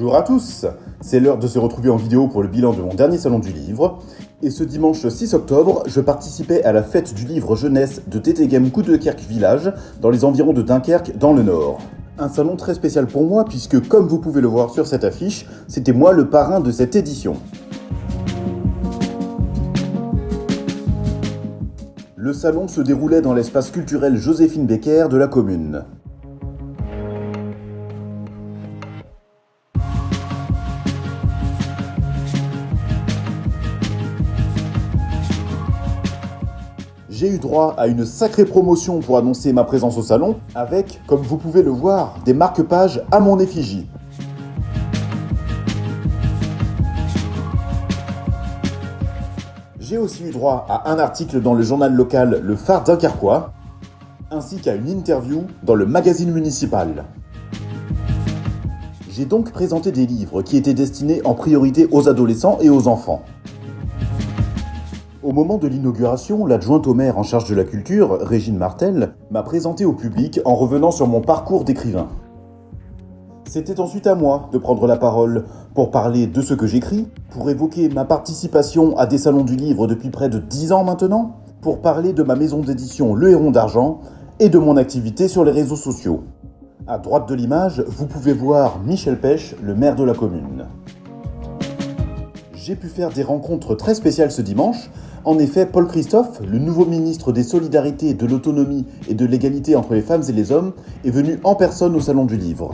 Bonjour à tous, c'est l'heure de se retrouver en vidéo pour le bilan de mon dernier salon du livre. Et ce dimanche 6 octobre, je participais à la fête du livre jeunesse de Tetegem Coudekerque Village, dans les environs de Dunkerque, dans le Nord. Un salon très spécial pour moi puisque, comme vous pouvez le voir sur cette affiche, c'était moi le parrain de cette édition. Le salon se déroulait dans l'espace culturel Joséphine Becker de la commune. J'ai eu droit à une sacrée promotion pour annoncer ma présence au salon, avec, comme vous pouvez le voir, des marque-pages à mon effigie. J'ai aussi eu droit à un article dans le journal local Le Phare Dunkerquois, ainsi qu'à une interview dans le magazine municipal. J'ai donc présenté des livres qui étaient destinés en priorité aux adolescents et aux enfants. Au moment de l'inauguration, l'adjointe au maire en charge de la culture, Régine Martel, m'a présenté au public en revenant sur mon parcours d'écrivain. C'était ensuite à moi de prendre la parole pour parler de ce que j'écris, pour évoquer ma participation à des salons du livre depuis près de 10 ans maintenant, pour parler de ma maison d'édition Le Héron d'Argent et de mon activité sur les réseaux sociaux. À droite de l'image, vous pouvez voir Michel Pech, le maire de la commune. J'ai pu faire des rencontres très spéciales ce dimanche. En effet, Paul Christophe, le nouveau ministre des Solidarités, de l'Autonomie et de l'Égalité entre les femmes et les hommes, est venu en personne au Salon du Livre.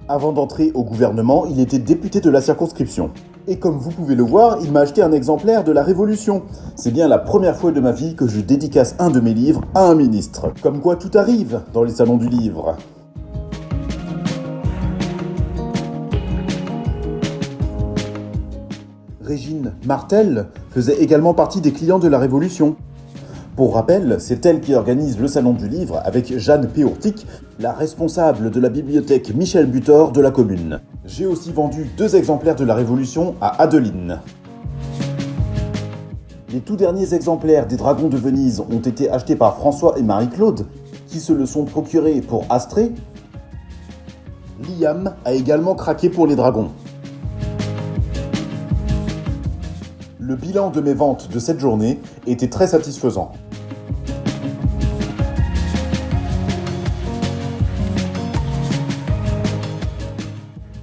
Avant d'entrer au gouvernement, il était député de la circonscription. Et comme vous pouvez le voir, il m'a acheté un exemplaire de La Révolution. C'est bien la première fois de ma vie que je dédicace un de mes livres à un ministre. Comme quoi tout arrive dans les salons du livre. Régine Martel faisait également partie des clients de La Révolution. Pour rappel, c'est elle qui organise le Salon du Livre avec Jeanne Péourtic, la responsable de la bibliothèque Michel Butor de la commune. J'ai aussi vendu 2 exemplaires de La Révolution à Adeline. Les tout derniers exemplaires des Dragons de Venise ont été achetés par François et Marie-Claude, qui se le sont procurés pour Astrée. Liam a également craqué pour les dragons. Le bilan de mes ventes de cette journée était très satisfaisant.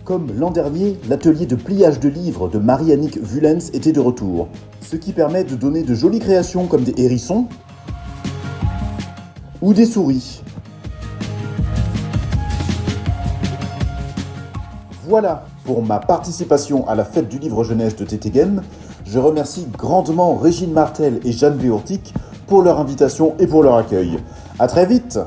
Comme l'an dernier, l'atelier de pliage de livres de Marie-Annick Vulens était de retour, ce qui permet de donner de jolies créations comme des hérissons ou des souris. Voilà pour ma participation à la fête du livre jeunesse de Tetegem. Je remercie grandement Régine Martel et Jeanne Péourtic pour leur invitation et pour leur accueil. À très vite!